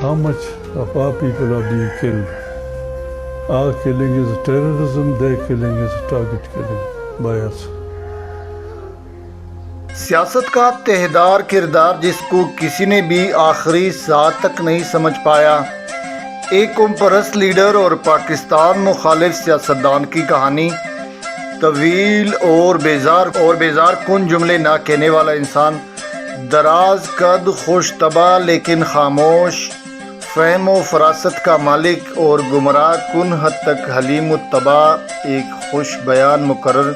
how much of our people are being killed. Our killing is terrorism, their killing is target killing by us. سیاست کا تہدار کردار جس کو کسی نے بھی آخری ساتھ تک نہیں سمجھ پایا، ایک قوم پرست لیڈر اور پاکستان مخالف سیاستدان کی کہانی، طویل اور بیزار کن جملے نہ کہنے والا انسان، دراز قد خوش طبع لیکن خاموش، فہم و فراست کا مالک اور گمراہ کن حد تک حلیم الطبع، ایک خوش بیان مقرر،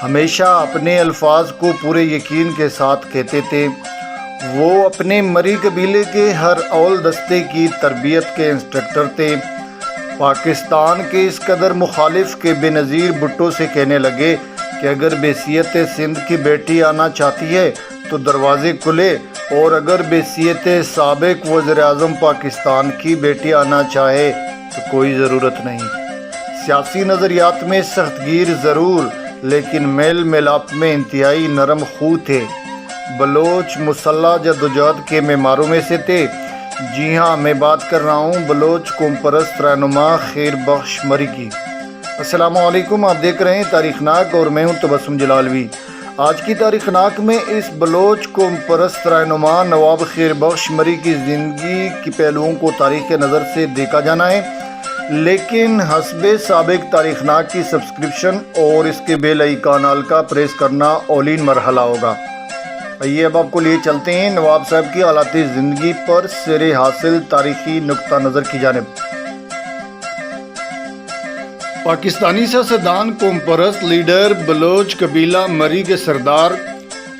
ہمیشہ اپنے الفاظ کو پورے یقین کے ساتھ کہتے تھے۔ وہ اپنے مری قبیلے کے ہر اول دستے کی تربیت کے انسٹرکٹر تھے۔ پاکستان کے اس قدر مخالف کے بے نظیر بھٹو سے کہنے لگے کہ اگر بحیثیت سندھ کی بیٹی آنا چاہتی ہے تو دروازے کھلے، اور اگر بحیثیت سابق وزیر اعظم پاکستان کی بیٹی آنا چاہے تو کوئی ضرورت نہیں۔ سیاسی نظریات میں سخت گیر ضرور، لیکن میل میلاپ میں انتہائی نرم خو تھے۔ بلوچ مسلح جدوجہد کے معماروں میں سے تھے۔ جی ہاں، میں بات کر رہا ہوں بلوچ قوم پرست رہنما خیر بخش مری کی۔ السلام علیکم، آپ دیکھ رہے ہیں تاریخ ناک اور میں ہوں تبسم جلالوی۔ آج کی تاریخ ناک میں اس بلوچ قوم پرست رہنما نواب خیر بخش مری کی زندگی کی پہلوؤں کو تاریخ نظر سے دیکھا جانا ہے، لیکن حسب سابق تاریخ ناک کی سبسکرپشن اور اس کے بیل آئیکن کا پریس کرنا اولین مرحلہ ہوگا۔ آئیے اب آپ کو لیے چلتے ہیں نواب صاحب کی حالات زندگی پر سیر حاصل تاریخی نقطہ نظر کی جانب۔ پاکستانی سیاستدان، قوم پرست لیڈر، بلوچ قبیلہ مری کے سردار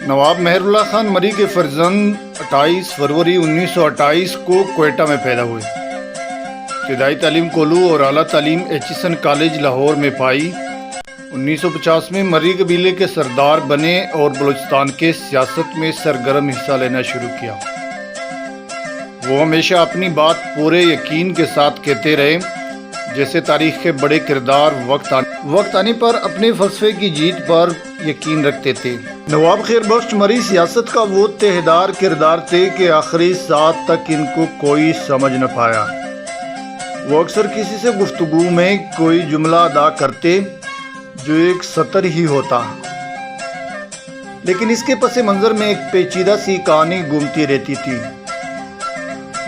نواب مہر اللہ خان مری کے فرزند 28 فروری 1928 کو کوئٹہ میں پیدا ہوئے۔ ابتدائی تعلیم کولو اور اعلیٰ تعلیم ایچیسن کالج لاہور میں پائی۔ 1950 میں مری قبیلے کے سردار بنے اور بلوچستان کے سیاست میں سرگرم حصہ لینا شروع کیا۔ وہ ہمیشہ اپنی بات پورے یقین کے ساتھ کہتے رہے، جیسے تاریخ کے بڑے کردار وقت آنے پر اپنے فلسفے کی جیت پر یقین رکھتے تھے۔ نواب خیر بخش مری سیاست کا وہ تہدار کردار تھے کہ آخری ساتھ تک ان کو کوئی سمجھ نہ پایا۔ وہ اکثر کسی سے گفتگو میں کوئی جملہ ادا کرتے جو ایک سطر ہی ہوتا، لیکن اس کے پس منظر میں ایک پیچیدہ سی کہانی گھومتی رہتی تھی۔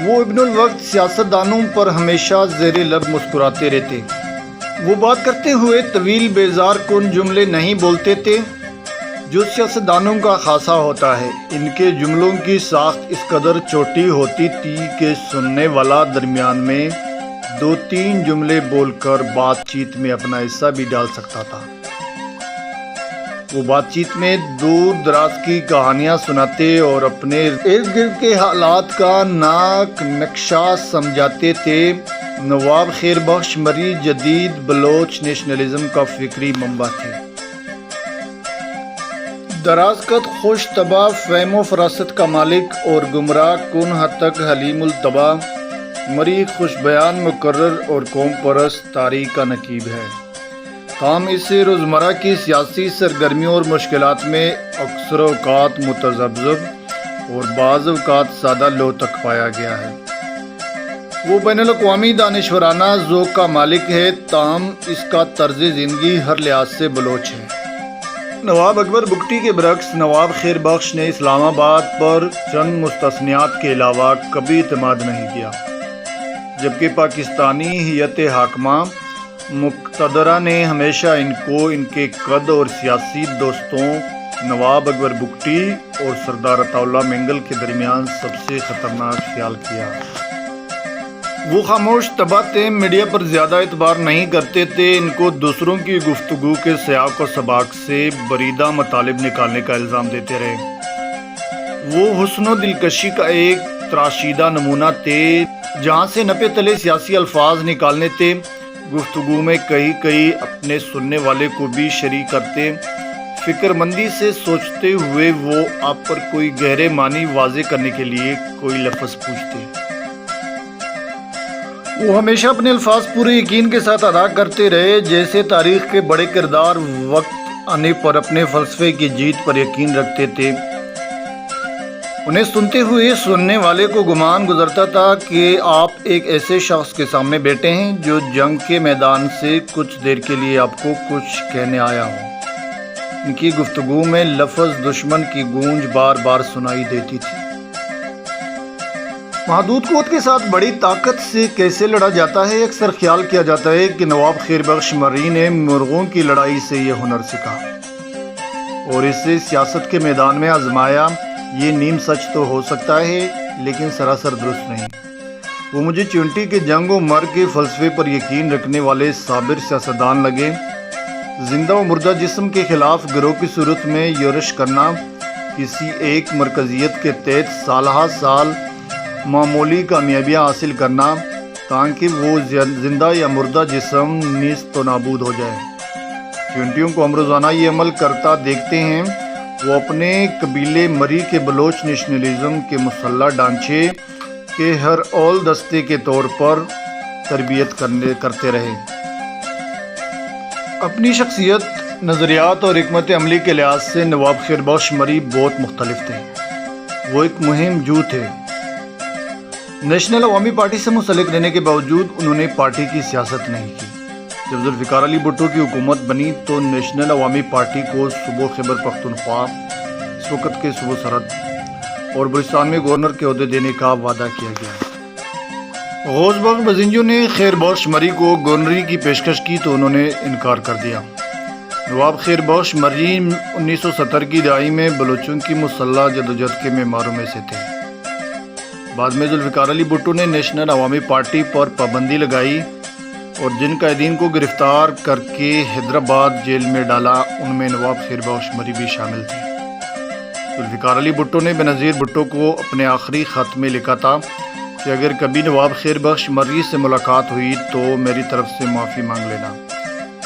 وہ ابن الوقت سیاستدانوں پر ہمیشہ زیر لب مسکراتے رہتے۔ وہ بات کرتے ہوئے طویل بیزار کن جملے نہیں بولتے تھے جو سیاستدانوں کا خاصہ ہوتا ہے۔ ان کے جملوں کی ساخت اس قدر چھوٹی ہوتی تھی کہ سننے والا درمیان میں 2-3 جملے بول کر بات چیت میں اپنا حصہ بھی ڈال سکتا تھا۔ وہ بات چیت میں دور دراز کی کہانیاں سناتے اور اپنے ارد گرد کے حالات کا ناک نقشہ سمجھاتے تھے۔ نواب خیر بخش مری جدید بلوچ نیشنلزم کا فکری منبع تھے۔ دراز قد خوش طبع، فہم و فراست کا مالک اور گمراہ کن حد تک حلیم الطبع، مری خوش بیان مقرر اور قوم پرست تاریخ کا نقیب ہے۔ تاہم اسے روزمرہ کی سیاسی سرگرمیوں اور مشکلات میں اکثر اوقات متذبذب اور بعض اوقات سادہ لو تک پایا گیا ہے۔ وہ بین الاقوامی دانشورانہ ذوق کا مالک ہے، تاہم اس کا طرز زندگی ہر لحاظ سے بلوچ ہے۔ نواب اکبر بگٹی کے برعکس نواب خیر بخش نے اسلام آباد پر چند مستثنیات کے علاوہ کبھی اعتماد نہیں کیا، جبکہ پاکستانی ہیئت حاکمہ مقتدرہ نے ہمیشہ ان کو ان کے قد اور سیاسی دوستوں نواب اکبر بگٹی اور سردار عطا اللہ مینگل کے درمیان سب سے خطرناک خیال کیا۔ وہ خاموش طبع تھے، میڈیا پر زیادہ اعتبار نہیں کرتے تھے۔ ان کو دوسروں کی گفتگو کے سیاق و سباق سے بریدہ مطالب نکالنے کا الزام دیتے رہے۔ وہ حسن و دلکشی کا ایک تراشیدہ نمونہ تھے، جہاں سے نپے تلے سیاسی الفاظ نکالنے تھے۔ گفتگو میں کئی اپنے سننے والے کو بھی شریک کرتے۔ فکر مندی سے سوچتے ہوئے وہ آپ پر کوئی گہرے معنی واضح کرنے کے لیے کوئی لفظ پوچھتے۔ وہ ہمیشہ اپنے الفاظ پورے یقین کے ساتھ ادا کرتے رہے، جیسے تاریخ کے بڑے کردار وقت آنے پر اپنے فلسفے کی جیت پر یقین رکھتے تھے۔ انہیں سنتے ہوئے سننے والے کو گمان گزرتا تھا کہ آپ ایک ایسے شخص کے سامنے بیٹھے ہیں جو جنگ کے میدان سے کچھ دیر کے لیے آپ کو کچھ کہنے آیا ہو۔ ان کی گفتگو میں لفظ دشمن کی گونج بار بار سنائی دیتی تھی۔ محدود قوت کے ساتھ بڑی طاقت سے کیسے لڑا جاتا ہے؟ اکثر خیال کیا جاتا ہے کہ نواب خیر بخش مری نے مرغوں کی لڑائی سے یہ ہنر سیکھا اور اسے سیاست کے میدان میں آزمایا۔ یہ نیم سچ تو ہو سکتا ہے لیکن سراسر درست نہیں۔ وہ مجھے چونٹی کے جنگ و مرگ کے فلسفے پر یقین رکھنے والے صابر سیاستدان لگے۔ زندہ و مردہ جسم کے خلاف گروہ کی صورت میں یورش کرنا، کسی ایک مرکزیت کے تحت سالہ سال معمولی کامیابیاں حاصل کرنا تاکہ وہ زندہ یا مردہ جسم نیست و نابود ہو جائے۔ چونٹیوں کو ہم روزانہ یہ عمل کرتا دیکھتے ہیں۔ وہ اپنے قبیلے مری کے بلوچ نیشنلزم کے مسلح ڈھانچے کے ہر اول دستے کے طور پر تربیت کرتے رہے۔ اپنی شخصیت، نظریات اور حکمت عملی کے لحاظ سے نواب خیر بخش مری بہت مختلف تھے۔ وہ ایک مہم جو تھے۔ نیشنل عوامی پارٹی سے منسلک رہنے کے باوجود انہوں نے پارٹی کی سیاست نہیں کی۔ جب ذوالفقار علی بھٹو کی حکومت بنی تو نیشنل عوامی پارٹی کو صوبہ خیبر پختونخوا، اس وقت کے صوبہ سرحد اور بلوچستان میں گورنر کے عہدے دینے کا وعدہ کیا گیا۔ غوث بخش بزنجو نے خیر بخش مری کو گورنری کی پیشکش کی تو انہوں نے انکار کر دیا۔ نواب خیر بخش مری 1970 کی دہائی میں بلوچوں کی مسلح جدوجہد کے معماروں میں سے تھے۔ بعد میں ذوالفقار علی بھٹو نے نیشنل عوامی پارٹی پر پابندی لگائی اور جن قائدین کو گرفتار کر کے حیدرآباد جیل میں ڈالا ان میں نواب خیر بخش مری بھی شامل تھے۔ ذوالفقار علی بھٹو نے بینظیر بھٹو کو اپنے آخری خط میں لکھا تھا کہ اگر کبھی نواب خیر بخش مری سے ملاقات ہوئی تو میری طرف سے معافی مانگ لینا،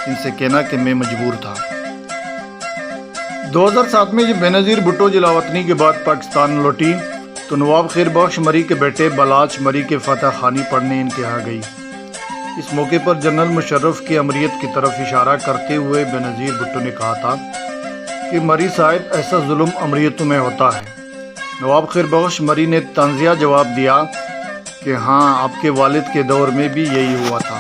ان سے کہنا کہ میں مجبور تھا۔ 2007 میں جب بینظیر بھٹو جلاوطنی کے بعد پاکستان لوٹی تو نواب خیر بخش مری کے بیٹے بلاچ مری کے فاتح خانی پڑھنے ان کے یہاں گئی۔ اس موقع پر جنرل مشرف کی امریت کی طرف اشارہ کرتے ہوئے بینظیر بھٹو نے کہا تھا کہ مری صاحب ایسا ظلم امریتوں میں ہوتا ہے۔ نواب خیر بخش مری نے طنزیہ جواب دیا کہ ہاں، آپ کے والد کے دور میں بھی یہی ہوا تھا۔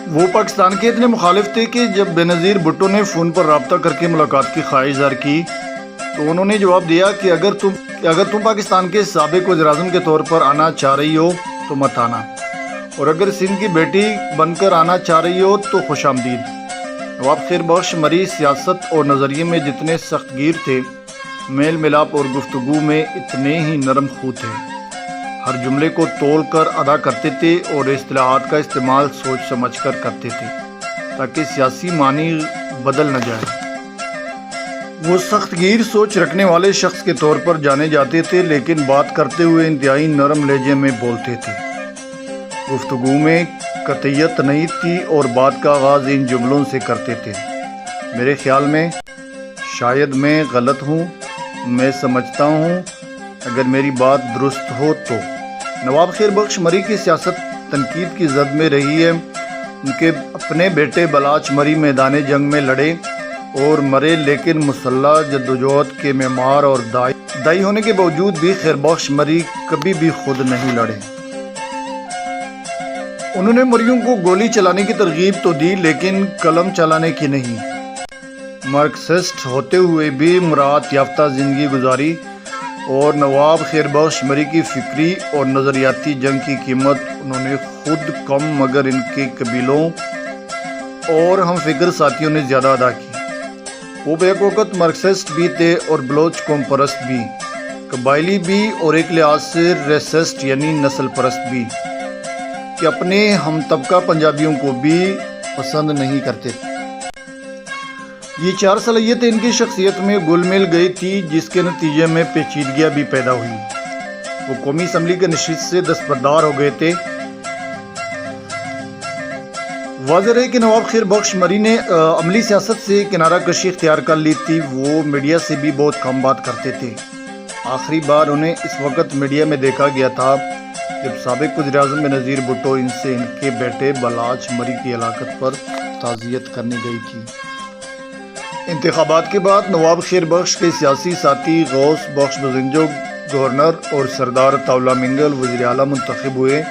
وہ پاکستان کے اتنے مخالف تھے کہ جب بینظیر بھٹو نے فون پر رابطہ کر کے ملاقات کی خواہش ظاہر کی تو انہوں نے جواب دیا کہ اگر تم پاکستان کے سابق وزیر اعظم کے طور پر آنا چاہ رہی ہو تو مت آنا، اور اگر سندھ کی بیٹی بن کر آنا چاہ رہی ہو تو خوش آمدید۔ نواب خیر بخش مری سیاست اور نظریے میں جتنے سخت گیر تھے، میل ملاپ اور گفتگو میں اتنے ہی نرم خو تھے۔ ہر جملے کو تول کر ادا کرتے تھے اور اصطلاحات کا استعمال سوچ سمجھ کر کرتے تھے تاکہ سیاسی معنی بدل نہ جائے۔ وہ سخت گیر سوچ رکھنے والے شخص کے طور پر جانے جاتے تھے، لیکن بات کرتے ہوئے انتہائی نرم لہجے میں بولتے تھے۔ گفتگو میں قطعیت نہیں تھی اور بات کا آغاز ان جملوں سے کرتے تھے: میرے خیال میں، شاید میں غلط ہوں، میں سمجھتا ہوں، اگر میری بات درست ہو تو۔ نواب خیر بخش مری کی سیاست تنقید کی زد میں رہی ہے۔ ان کے اپنے بیٹے بلاچ مری میدان جنگ میں لڑے اور مرے، لیکن مسلح جدوجہد کے معمار اور دائی ہونے کے باوجود بھی خیر بخش مری کبھی بھی خود نہیں لڑے۔ انہوں نے مریوں کو گولی چلانے کی ترغیب تو دی لیکن قلم چلانے کی نہیں۔ مارکسسٹ ہوتے ہوئے بھی مراعات یافتہ زندگی گزاری اور نواب خیر بخش مری کی فکری اور نظریاتی جنگ کی قیمت انہوں نے خود کم مگر ان کے قبیلوں اور ہم فکر ساتھیوں نے زیادہ ادا کی۔ وہ بیک وقت مارکسسٹ بھی تھے اور بلوچ قوم پرست بھی، قبائلی بھی اور ایک لحاظ سے ریسسٹ یعنی نسل پرست بھی، کہ اپنے ہم طبقہ پنجابیوں کو بھی پسند نہیں کرتے تھے۔ یہ چار صلاحیتیں ان کی شخصیت میں گل مل گئی تھی، جس کے نتیجے میں پیچیدگیاں بھی پیدا ہوئی۔ وہ قومی اسمبلی کے نشست سے دستبردار ہو گئے تھے۔ واضح ہے کہ نواب خیر بخش مری نے عملی سیاست سے کنارہ کشی اختیار کر لی تھی۔ وہ میڈیا سے بھی بہت کم بات کرتے تھے۔ آخری بار انہیں اس وقت میڈیا میں دیکھا گیا تھا جب سابق وزیر اعظم بینظیر بھٹو ان سے ان کے بیٹے بلاچ مری کی ہلاکت پر تعزیت کرنے گئی تھی۔ انتخابات کے بعد نواب خیر بخش کے سیاسی ساتھی غوث بخش بزنجو گورنر اور سردار اطاولہ منگل وزیر اعلیٰ منتخب ہوئے،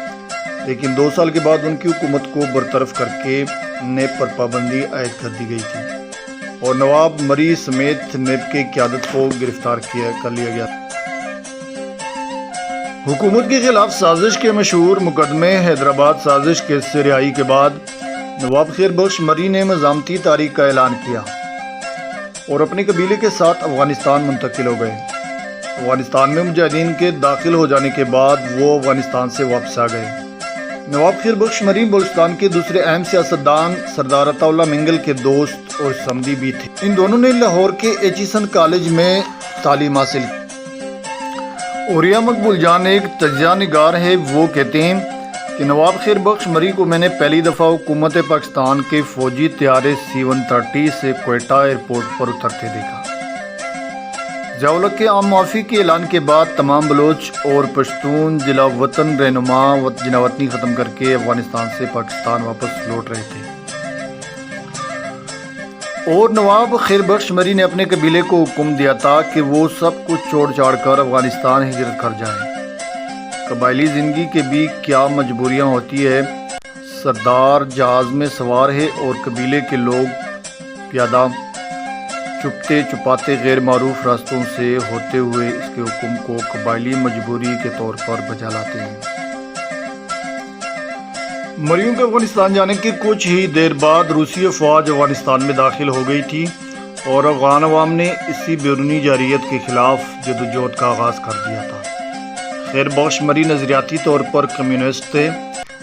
لیکن 2 سال کے بعد ان کی حکومت کو برطرف کر کے نیب پر پابندی عائد کر دی گئی تھی اور نواب مری سمیت نیب کی قیادت کو گرفتار کر لیا گیا۔ حکومت کے خلاف سازش کے مشہور مقدمے حیدرآباد سازش کیس سے رہائی کے بعد نواب خیر بخش مری نے مزاحمتی تاریخ کا اعلان کیا اور اپنے قبیلے کے ساتھ افغانستان منتقل ہو گئے۔ افغانستان میں مجاہدین کے داخل ہو جانے کے بعد وہ افغانستان سے واپس آ گئے۔ نواب خیر بخش مری بلوچستان کے دوسرے اہم سیاستدان سردار اطاولہ منگل کے دوست اور سمدی بھی تھے۔ ان دونوں نے لاہور کے ایچیسن کالج میں تعلیم حاصل کی۔ اوریا مقبول جان ایک تجزیہ نگار ہے، وہ کہتے ہیں کہ نواب خیر بخش مری کو میں نے پہلی دفعہ حکومت پاکستان کے فوجی طیارے C-130 سے کوئٹہ ایئرپورٹ پر اترتے دیکھا۔ ضیاء-ال-حق کے عام معافی کے اعلان کے بعد تمام بلوچ اور پشتون جلا وطن رہنما جنا وطنی ختم کر کے افغانستان سے پاکستان واپس لوٹ رہے تھے اور نواب خیر بخش مری نے اپنے قبیلے کو حکم دیا تھا کہ وہ سب کچھ چھوڑ چھاڑ کر افغانستان ہجرت کر جائیں۔ قبائلی زندگی کے بھی کیا مجبوریاں ہوتی ہے۔ سردار جہاز میں سوار ہے اور قبیلے کے لوگ پیادہ چھپتے چھپاتے غیر معروف راستوں سے ہوتے ہوئے اس کے حکم کو قبائلی مجبوری کے طور پر بجا لاتے ہیں۔ مریوں کے افغانستان جانے کے کچھ ہی دیر بعد روسی افواج افغانستان میں داخل ہو گئی تھی اور افغان عوام نے اسی بیرونی جارحیت کے خلاف جدوجہد کا آغاز کر دیا تھا۔ خیر بخش مری نظریاتی طور پر کمیونسٹ تھے،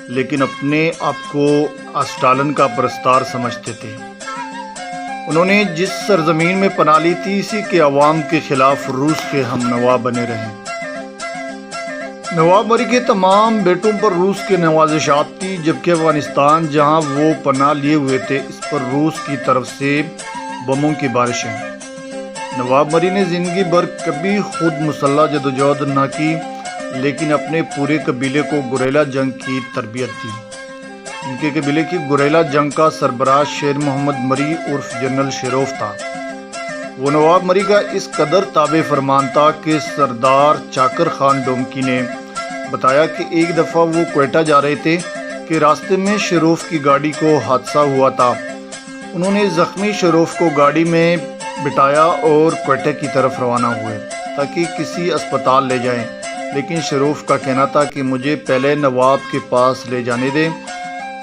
لیکن اپنے آپ کو اسٹالن کا پرستار سمجھتے تھے۔ انہوں نے جس سرزمین میں پناہ لی تھی اسی کے عوام کے خلاف روس کے ہم نوا بنے رہے۔ نواب مری کے تمام بیٹوں پر روس کے نوازشات تھی، جبکہ افغانستان جہاں وہ پناہ لیے ہوئے تھے اس پر روس کی طرف سے بموں کی بارشیں۔ نواب مری نے زندگی بھر کبھی خود مسلح جدوجہد نہ کی، لیکن اپنے پورے قبیلے کو گوریلا جنگ کی تربیت دی۔ ان کے قبیلے کی گوریلا جنگ کا سربراہ شیر محمد مری عرف جنرل شیروف تھا۔ وہ نواب مری کا اس قدر تابع فرمان تھا کہ سردار چاکر خان ڈومکی نے بتایا کہ ایک دفعہ وہ کوئٹہ جا رہے تھے کہ راستے میں شیروف کی گاڑی کو حادثہ ہوا تھا۔ انہوں نے زخمی شیروف کو گاڑی میں بٹھایا اور کوئٹہ کی طرف روانہ ہوئے تاکہ کسی اسپتال لے جائیں، لیکن شیروف کا کہنا تھا کہ مجھے پہلے نواب کے پاس لے جانے دیں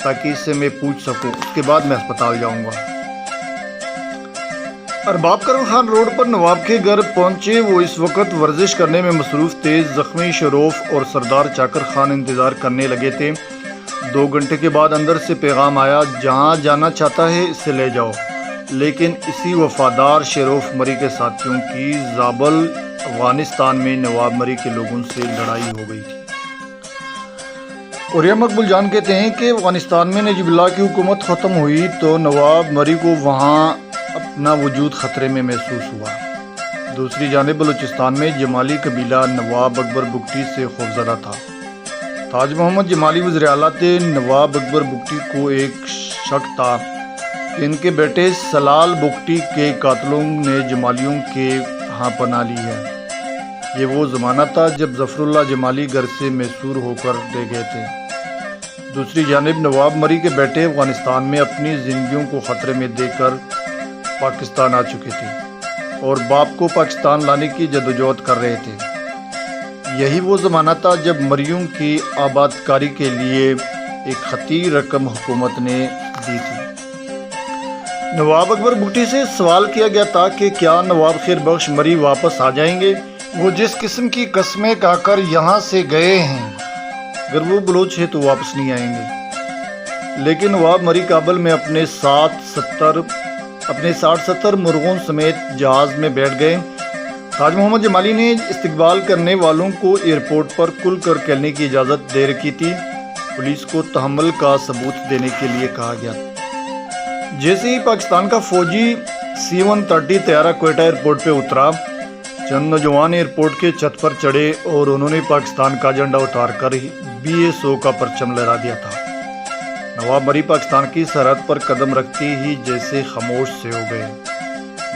تاکہ اس سے میں پوچھ سکوں، اس کے بعد میں اسپتال جاؤں گا۔ ارباب کرم خان روڈ پر نواب کے گھر پہنچے۔ وہ اس وقت ورزش کرنے میں مصروف تھے۔ زخمی شیروف اور سردار چاکر خان انتظار کرنے لگے تھے۔ 2 گھنٹے کے بعد اندر سے پیغام آیا، جہاں جانا چاہتا ہے اسے لے جاؤ، لیکن اسی وفادار شیروف مری کے ساتھیوں کی زابل افغانستان میں نواب مری کے لوگوں سے لڑائی ہو گئی تھی۔ اوریا مقبول جان کہتے ہیں کہ افغانستان میں نجیب اللہ کی حکومت ختم ہوئی تو نواب مری کو وہاں اپنا وجود خطرے میں محسوس ہوا۔ دوسری جانب بلوچستان میں جمالی قبیلہ نواب اکبر بگٹی سے خوفزدہ تھا۔ تاج محمد جمالی وزیر اعلیٰ تھے۔ نواب اکبر بگٹی کو ایک شک تھا کہ ان کے بیٹے سلال بگٹی کے قاتلوں نے جمالیوں کے ہاں پناہ لی ہے۔ یہ وہ زمانہ تھا جب ظفر اللہ جمالی گھر سے محصور ہو کر رہ گئے تھے۔ دوسری جانب نواب مری کے بیٹے افغانستان میں اپنی زندگیوں کو خطرے میں دے کر پاکستان آ چکے تھے اور باپ کو پاکستان لانے کی جدوجہد کر رہے تھے۔ یہی وہ زمانہ تھا جب مریوں کی آباد کاری کے لیے ایک خطیر رقم حکومت نے دی تھی۔ نواب اکبر بگٹی سے سوال کیا گیا تھا کہ کیا نواب خیر بخش مری واپس آ جائیں گے؟ وہ جس قسم کی قسمیں کھا کر یہاں سے گئے ہیں، اگر وہ بلوچ ہے تو واپس نہیں آئیں گے۔ لیکن نواب مری کابل میں اپنے 60-70 مرغوں سمیت جہاز میں بیٹھ گئے۔ تاج محمد جمالی نے استقبال کرنے والوں کو ایئرپورٹ پر کھل کر کھیلنے کی اجازت دے رکھی تھی۔ پولیس کو تحمل کا ثبوت دینے کے لیے کہا گیا۔ جیسے ہی پاکستان کا فوجی C-130 طیارہ کوئٹہ ایئرپورٹ پہ اترا، چند نوجوان ایئرپورٹ کے چھت پر چڑھے اور انہوں نے پاکستان کا جھنڈا اتار کر BSO کا پرچم لہرا دیا تھا۔ نواب مری پاکستان کی سرحد پر قدم رکھتے ہی جیسے خاموش سے ہو گئے۔